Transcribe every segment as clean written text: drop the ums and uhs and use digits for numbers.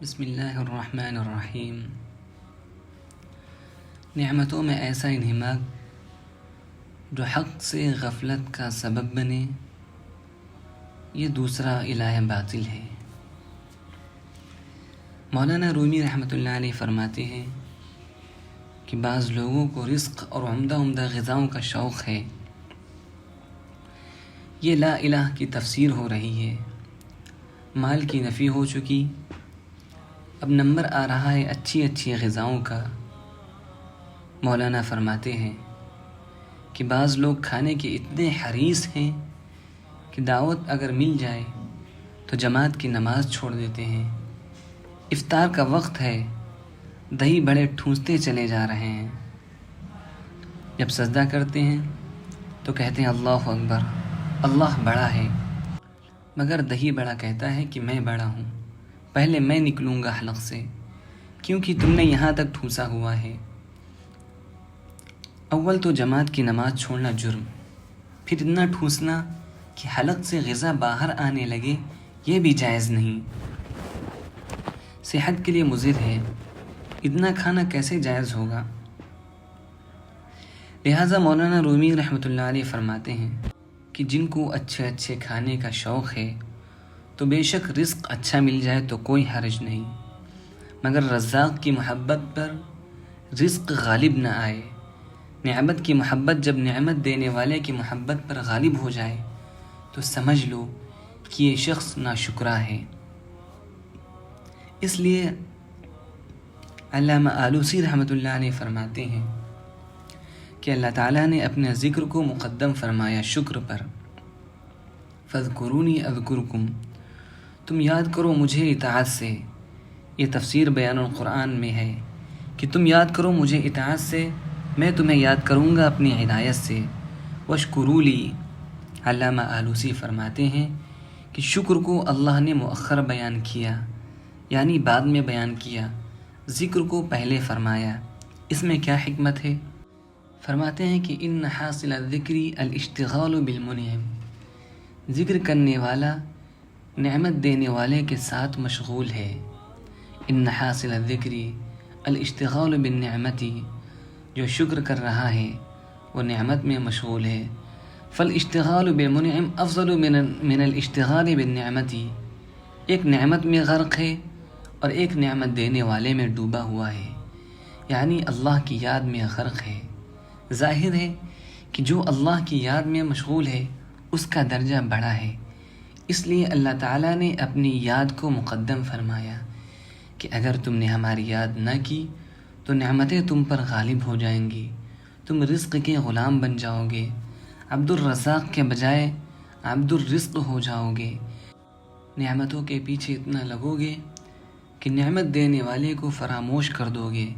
بسم اللہ الرحمن الرحیم۔ نعمتوں میں ایسا انہماک جو حق سے غفلت کا سبب بنے، یہ دوسرا الہ باطل ہے۔ مولانا رومی رحمۃ اللہ علیہ فرماتے ہیں کہ بعض لوگوں کو رزق اور عمدہ غذاؤں کا شوق ہے۔ یہ لا الہ کی تفسیر ہو رہی ہے، مال کی نفی ہو چکی، اب نمبر آ رہا ہے اچھی غذاؤں کا۔ مولانا فرماتے ہیں کہ بعض لوگ کھانے کے اتنے حریص ہیں کہ دعوت اگر مل جائے تو جماعت کی نماز چھوڑ دیتے ہیں، افطار کا وقت ہے، دہی بڑے ٹھونستے چلے جا رہے ہیں، جب سجدہ کرتے ہیں تو کہتے ہیں اللہ اکبر، اللہ بڑا ہے، مگر دہی بڑا کہتا ہے کہ میں بڑا ہوں، پہلے میں نکلوں گا حلق سے، کیونکہ تم نے یہاں تک ٹھونسا ہوا ہے۔ اول تو جماعت کی نماز چھوڑنا جرم، پھر اتنا ٹھونسنا کہ حلق سے غذا باہر آنے لگے، یہ بھی جائز نہیں، صحت کے لیے مضر ہے، اتنا کھانا کیسے جائز ہوگا؟ لہٰذا مولانا رومی رحمۃ اللہ علیہ فرماتے ہیں کہ جن کو اچھے کھانے کا شوق ہے تو بے شک رزق اچھا مل جائے تو کوئی حرج نہیں، مگر رزاق کی محبت پر رزق غالب نہ آئے۔ نعمت کی محبت جب نعمت دینے والے کی محبت پر غالب ہو جائے تو سمجھ لو کہ یہ شخص ناشکرا ہے۔ اس لیے علامہ آلوسی رحمۃ اللہ علیہ فرماتے ہیں کہ اللہ تعالیٰ نے اپنے ذکر کو مقدم فرمایا شکر پر، فاذکرونی اذکرکم، تم یاد کرو مجھے اطاعت سے۔ یہ تفسیر بیان القرآن میں ہے کہ تم یاد کرو مجھے اطاعت سے، میں تمہیں یاد کروں گا اپنی عنایت سے۔ واشکروا لی، علامہ آلوسی فرماتے ہیں کہ شکر کو اللہ نے مؤخر بیان کیا، یعنی بعد میں بیان کیا، ذکر کو پہلے فرمایا۔ اس میں کیا حکمت ہے؟ فرماتے ہیں کہ ان حاصل الذکر الاشتغال بالمنعم، ذکر کرنے والا نعمت دینے والے کے ساتھ مشغول ہے۔ ان حاصل الذکر الاشتغال بالنعمت، جو شکر کر رہا ہے وہ نعمت میں مشغول ہے۔ فالاشتغال بالمنعم افضل من الاشتغال بالنعمت، ایک نعمت میں غرق ہے اور ایک نعمت دینے والے میں ڈوبا ہوا ہے، یعنی اللہ کی یاد میں غرق ہے۔ ظاہر ہے کہ جو اللہ کی یاد میں مشغول ہے اس کا درجہ بڑا ہے، اس لیے اللہ تعالیٰ نے اپنی یاد کو مقدم فرمایا کہ اگر تم نے ہماری یاد نہ کی تو نعمتیں تم پر غالب ہو جائیں گی، تم رزق کے غلام بن جاؤ گے، عبد الرزاق کے بجائے عبد الرزق ہو جاؤ گے، نعمتوں کے پیچھے اتنا لگو گے کہ نعمت دینے والے کو فراموش کر دو گے۔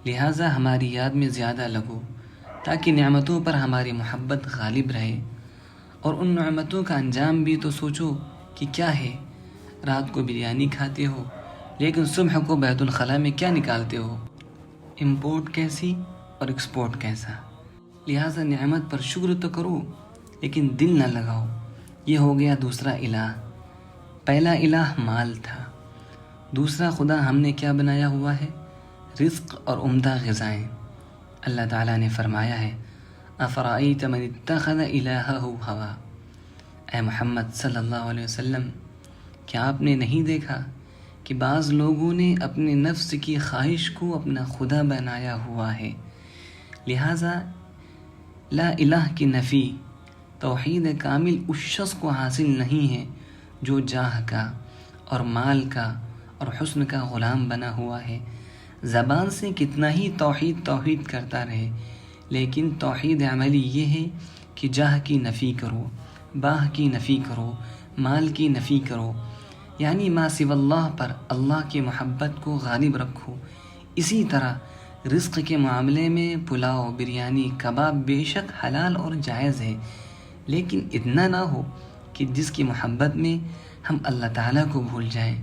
لہٰذا ہماری یاد میں زیادہ لگو تاکہ نعمتوں پر ہماری محبت غالب رہے، اور ان نعمتوں کا انجام بھی تو سوچو کہ کیا ہے۔ رات کو بریانی کھاتے ہو لیکن صبح کو بیت الخلاء میں کیا نکالتے ہو؟ امپورٹ کیسی اور ایکسپورٹ کیسا؟ لہٰذا نعمت پر شکر تو کرو لیکن دل نہ لگاؤ۔ یہ ہو گیا دوسرا الہ۔ پہلا الہ مال تھا، دوسرا خدا ہم نے کیا بنایا ہوا ہے؟ رزق اور عمدہ غذائیں۔ اللہ تعالیٰ نے فرمایا ہے افرأیت من اتخذ الہہ ہوا، اے محمد صلی اللہ علیہ وسلم، کیا آپ نے نہیں دیکھا کہ بعض لوگوں نے اپنے نفس کی خواہش کو اپنا خدا بنایا ہوا ہے؟ لہٰذا لا الہ کی نفی، توحید کامل اس شخص کو حاصل نہیں ہے جو جاہ کا اور مال کا اور حسن کا غلام بنا ہوا ہے۔ زبان سے کتنا ہی توحید کرتا رہے، لیکن توحید عملی یہ ہے کہ جاہ کی نفی کرو، باہ کی نفی کرو، مال کی نفی کرو، یعنی ما سوی اللہ پر اللہ کی محبت کو غالب رکھو۔ اسی طرح رزق کے معاملے میں پلاؤ، بریانی، کباب بے شک حلال اور جائز ہے، لیکن اتنا نہ ہو کہ جس کی محبت میں ہم اللہ تعالیٰ کو بھول جائیں۔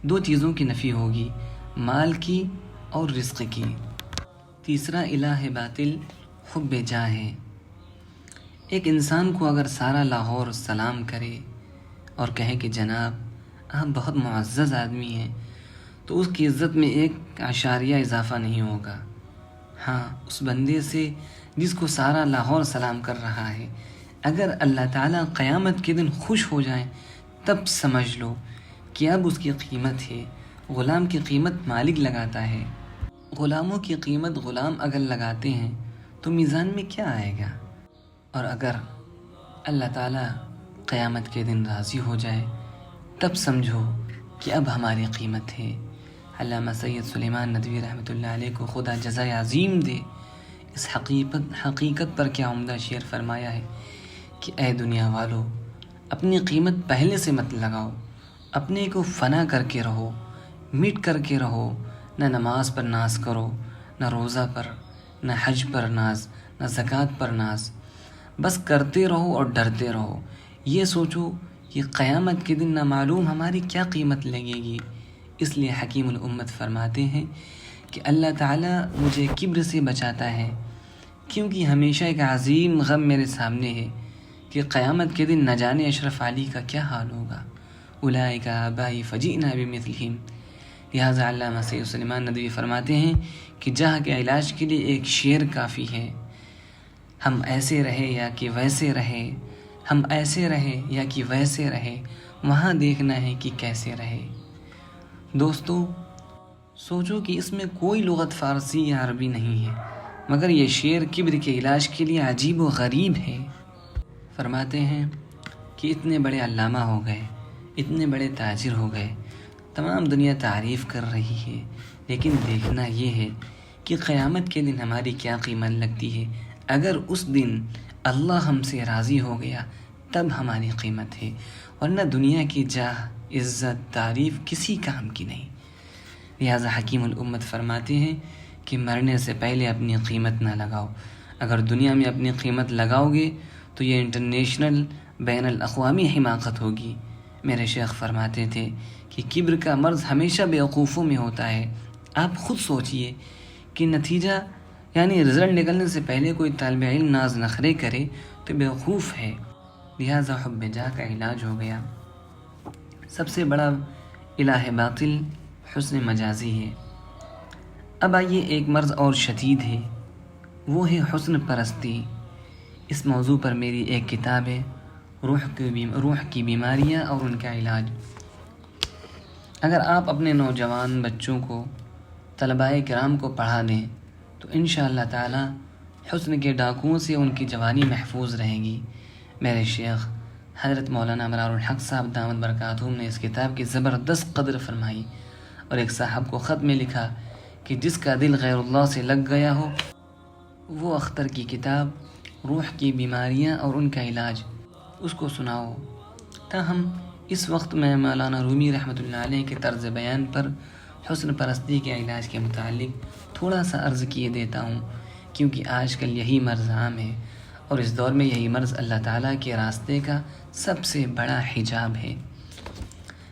دو چیزوں کی نفی ہوگی، مال کی اور رزق کی۔ تیسرا الہ باطل حب جاہ ہے۔ ایک انسان کو اگر سارا لاہور سلام کرے اور کہے کہ جناب آپ بہت معزز آدمی ہیں، تو اس کی عزت میں 1 اضافہ نہیں ہوگا۔ ہاں، اس بندے سے جس کو سارا لاہور سلام کر رہا ہے، اگر اللہ تعالیٰ قیامت کے دن خوش ہو جائیں تب سمجھ لو کہ اب اس کی قیمت ہے۔ غلام کی قیمت مالک لگاتا ہے، غلاموں کی قیمت غلام اگر لگاتے ہیں تو میزان میں کیا آئے گا؟ اور اگر اللہ تعالیٰ قیامت کے دن راضی ہو جائے تب سمجھو کہ اب ہماری قیمت ہے۔ علامہ سید سلیمان ندوی رحمۃ اللہ علیہ کو خدا جزائے عظیم دے، اس حقیقت پر کیا عمدہ شعر فرمایا ہے کہ اے دنیا والو، اپنی قیمت پہلے سے مت لگاؤ، اپنے کو فنا کر کے رہو، مٹ کر کے رہو، نہ نماز پر ناز کرو، نہ روزہ پر، نہ حج پر ناز، نہ زکوٰۃ پر ناز، بس کرتے رہو اور ڈرتے رہو۔ یہ سوچو کہ قیامت کے دن نہ معلوم ہماری کیا قیمت لگے گی۔ اس لیے حکیم الامت فرماتے ہیں کہ اللہ تعالیٰ مجھے کبر سے بچاتا ہے، کیونکہ ہمیشہ ایک عظیم غم میرے سامنے ہے کہ قیامت کے دن نہ جانے اشرف علی کا کیا حال ہوگا۔ اولئک آبائی فجئنا بمثلہم۔ لہٰذا علامہ سید سلیمان ندوی فرماتے ہیں کہ جہاں کے علاج کے لیے ایک شعر کافی ہے، ہم ایسے رہے یا کہ ویسے رہے، ہم ایسے رہے یا کہ ویسے رہے، وہاں دیکھنا ہے کہ کیسے رہے۔ دوستو، سوچو کہ اس میں کوئی لغت فارسی یا عربی نہیں ہے، مگر یہ شعر کبر کے علاج کے لیے عجیب و غریب ہے۔ فرماتے ہیں کہ اتنے بڑے علامہ ہو گئے، اتنے بڑے تاجر ہو گئے، تمام دنیا تعریف کر رہی ہے، لیکن دیکھنا یہ ہے کہ قیامت کے دن ہماری کیا قیمت لگتی ہے۔ اگر اس دن اللہ ہم سے راضی ہو گیا تب ہماری قیمت ہے، ورنہ دنیا کی جاہ، عزت، تعریف کسی کام کی نہیں۔ لہٰذا حکیم الامت فرماتے ہیں کہ مرنے سے پہلے اپنی قیمت نہ لگاؤ۔ اگر دنیا میں اپنی قیمت لگاؤ گے تو یہ انٹرنیشنل، بین الاقوامی حماقت ہوگی۔ میرے شیخ فرماتے تھے کہ کبر کا مرض ہمیشہ بیوقوفوں میں ہوتا ہے۔ آپ خود سوچئے کہ نتیجہ یعنی رزلٹ نکلنے سے پہلے کوئی طالب علم ناز نخرے کرے تو بیوقوف ہے۔ لہٰذا حب جاہ کا علاج ہو گیا۔ سب سے بڑا الہ باطل حسن مجازی ہے۔ اب آئیے ایک مرض اور شدید ہے، وہ ہے حسن پرستی۔ اس موضوع پر میری ایک کتاب ہے، روح کی بیماریاں اور ان کا علاج۔ اگر آپ اپنے نوجوان بچوں کو، طلباء کرام کو پڑھا دیں تو انشاءاللہ تعالی حسن کے ڈاکوؤں سے ان کی جوانی محفوظ رہے گی۔ میرے شیخ حضرت مولانا مرار الحق صاحب دامت برکاتہم نے اس کتاب کی زبردست قدر فرمائی، اور ایک صاحب کو خط میں لکھا کہ جس کا دل غیر اللہ سے لگ گیا ہو وہ اختر کی کتاب روح کی بیماریاں اور ان کا علاج اس کو سناؤ۔ تاہم اس وقت میں مولانا رومی رحمۃ اللہ علیہ کے طرز بیان پر حسن پرستی کے علاج کے متعلق تھوڑا سا عرض کیے دیتا ہوں، کیونکہ آج کل یہی مرض عام ہے، اور اس دور میں یہی مرض اللہ تعالیٰ کے راستے کا سب سے بڑا حجاب ہے۔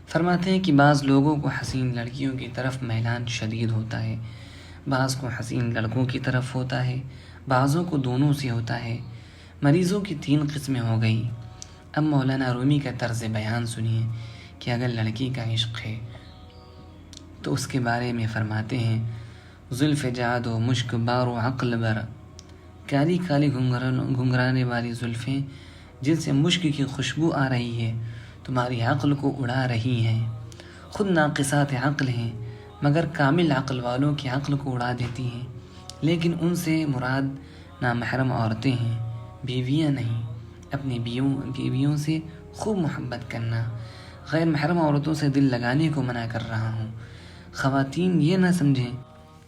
فرماتے ہیں کہ بعض لوگوں کو حسین لڑکیوں کی طرف میلان شدید ہوتا ہے، بعض کو حسین لڑکوں کی طرف ہوتا ہے، بعضوں کو دونوں سے ہوتا ہے۔ مریضوں کی 3 قسمیں ہو گئی۔ اب مولانا رومی کا طرز بیان سنیے کہ اگر لڑکی کا عشق ہے تو اس کے بارے میں فرماتے ہیں، زلف جاد و مشک بار و عقل بر، کالی کالی گھنگرانے والی زلفیں جن سے مشک کی خوشبو آ رہی ہے، تمہاری عقل کو اڑا رہی ہیں۔ خود ناقصات عقل ہیں مگر کامل عقل والوں کی عقل کو اڑا دیتی ہیں، لیکن ان سے مراد نامحرم عورتیں ہیں، بیویاں نہیں۔ اپنی بیویوں سے خوب محبت کرنا۔ غیر محرم عورتوں سے دل لگانے کو منع کر رہا ہوں۔ خواتین یہ نہ سمجھیں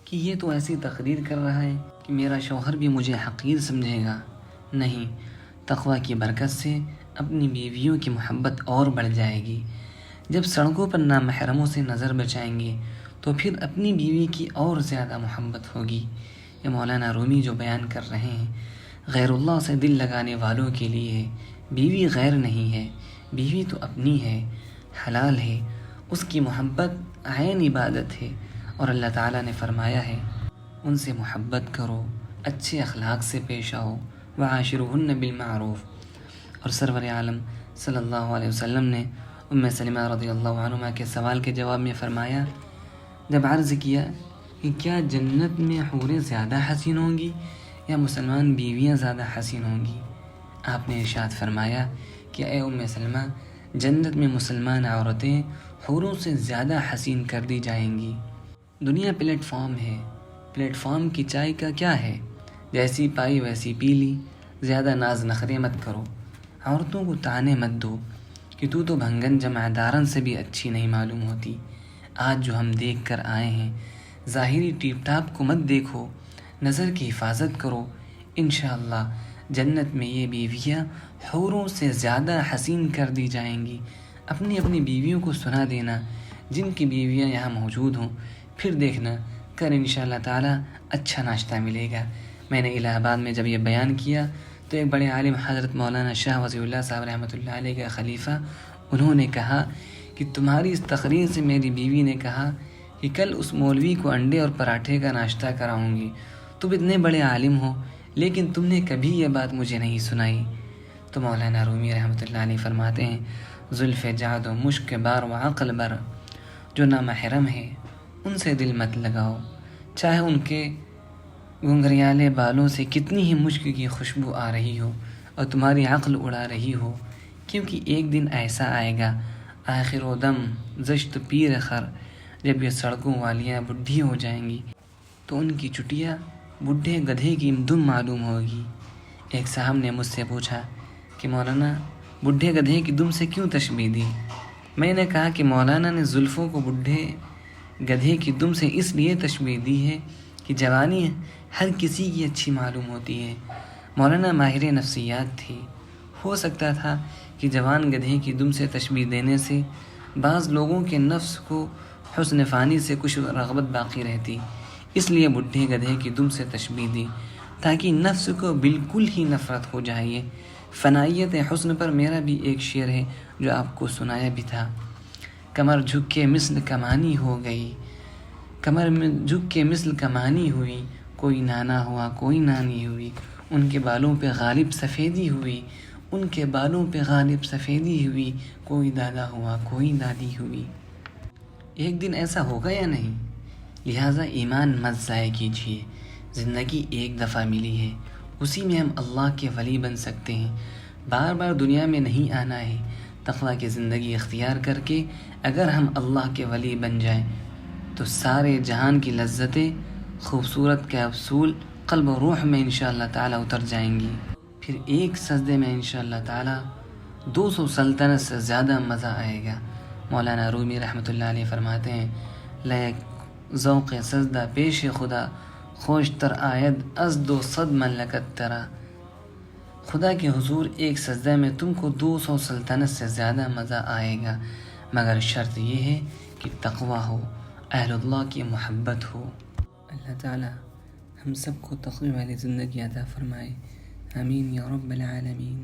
کہ یہ تو ایسی تقریر کر رہا ہے کہ میرا شوہر بھی مجھے حقیر سمجھے گا۔ نہیں، تقوی کی برکت سے اپنی بیویوں کی محبت اور بڑھ جائے گی۔ جب سڑکوں پر نامحرموں سے نظر بچائیں گے تو پھر اپنی بیوی کی اور زیادہ محبت ہوگی۔ یہ مولانا رومی جو بیان کر رہے ہیں غیر اللہ سے دل لگانے والوں کے لیے، بیوی غیر نہیں ہے، بیوی تو اپنی ہے، حلال ہے، اس کی محبت عین عبادت ہے، اور اللہ تعالیٰ نے فرمایا ہے ان سے محبت کرو، اچھے اخلاق سے پیش آؤ، وعاشرہن بالمعروف۔ اور سرور عالم صلی اللہ علیہ وسلم نے ام سلمہ رضی اللہ عنہا کے سوال کے جواب میں فرمایا، جب عرض کیا کہ کیا جنت میں حوریں زیادہ حسین ہوں گی یا مسلمان بیویاں زیادہ حسین ہوں گی؟ آپ نے ارشاد فرمایا کہ اے ام سلمہ، جنت میں مسلمان عورتیں حوروں سے زیادہ حسین کر دی جائیں گی۔ دنیا پلیٹ فارم ہے، پلیٹ فارم کی چائے کا کیا ہے، جیسی پائی ویسی پی لی، زیادہ ناز نخرے مت کرو، عورتوں کو تانے مت دو کہ تو بھنگن جمعدارن سے بھی اچھی نہیں معلوم ہوتی۔ آج جو ہم دیکھ کر آئے ہیں، ظاہری ٹیپ ٹاپ کو مت دیکھو، نظر کی حفاظت کرو، انشاءاللہ جنت میں یہ بیویاں حوروں سے زیادہ حسین کر دی جائیں گی۔ اپنی اپنی بیویوں کو سنا دینا، جن کی بیویاں یہاں موجود ہوں، پھر دیکھنا کل انشاءاللہ تعالی اچھا ناشتہ ملے گا۔ میں نے الہ آباد میں جب یہ بیان کیا تو ایک بڑے عالم حضرت مولانا شاہ وزیر اللہ صاحب رحمۃ اللہ علیہ کے خلیفہ، انہوں نے کہا کہ تمہاری اس تقریر سے میری بیوی نے کہا کہ کل اس مولوی کو انڈے اور پراٹھے کا ناشتہ کراؤں گی۔ تم اتنے بڑے عالم ہو لیکن تم نے کبھی یہ بات مجھے نہیں سنائی۔ تو مولانا رومی رحمۃ اللہ علیہ فرماتے ہیں، زلف جعد و مشک بار و عقل بر، جو نامحرم ہے ان سے دل مت لگاؤ، چاہے ان کے گھنگریالے بالوں سے کتنی ہی مشک کی خوشبو آ رہی ہو اور تمہاری عقل اڑا رہی ہو، کیونکہ ایک دن ایسا آئے گا آخر و دم زشت پیر خر، جب یہ سڑکوں والیاں بڈھی ہو جائیں گی تو ان کی چٹیا بڈھے گدھے کی دم معلوم ہوگی۔ ایک صاحب نے مجھ سے پوچھا کہ مولانا بڈھے گدھے کی دم سے کیوں تشبیہ دی؟ میں نے کہا کہ مولانا نے زلفوں کو بڈھے گدھے کی دم سے اس لیے تشبیہ دی ہے کہ جوانی ہر کسی کی اچھی معلوم ہوتی ہے۔ مولانا ماہر نفسیات تھی، ہو سکتا تھا کہ جوان گدھے کی دم سے تشبیہ دینے سے بعض لوگوں کے نفس کو حسن فانی سے کچھ رغبت باقی رہتی، اس لیے بڈھے گدھے کی دم سے تشبیہ دی تاکہ نفس کو بالکل ہی نفرت ہو جائے۔ فنائیت حسن پر میرا بھی ایک شعر ہے جو آپ کو سنایا بھی تھا، کمر جھک کے مثل کمانی ہو گئی، کمر میں جھک کے مثل کمانی ہوئی، کوئی نانا ہوا کوئی نانی ہوئی، ان کے بالوں پہ غالب سفیدی ہوئی، ان کے بالوں پہ غالب سفیدی ہوئی، کوئی دادا ہوا کوئی دادی ہوئی۔ ایک دن ایسا ہوگا یا نہیں؟ لہٰذا ایمان مت ضائع کیجیے، زندگی ایک دفعہ ملی ہے، اسی میں ہم اللہ کے ولی بن سکتے ہیں، بار بار دنیا میں نہیں آنا ہے۔ تقویٰ کی زندگی اختیار کر کے اگر ہم اللہ کے ولی بن جائیں تو سارے جہان کی لذتیں خوبصورت کیپسول قلب و روح میں انشاءاللہ تعالی اتر جائیں گی، پھر ایک سجدے میں انشاءاللہ تعالی 200 سلطنت سے زیادہ مزہ آئے گا۔ مولانا رومی رحمۃ اللہ علیہ فرماتے ہیں، لیک ذوق سجدہ پیش خدا، خوش تر آید از 200 مملکت ترا۔ خدا کے حضور ایک سجدہ میں تم کو 200 سلطنت سے زیادہ مزہ آئے گا، مگر شرط یہ ہے کہ تقویٰ ہو، اہل اللہ کی محبت ہو۔ اللہ تعالی ہم سب کو تقوی والی زندگی عطا فرمائے، آمین یا رب العالمین۔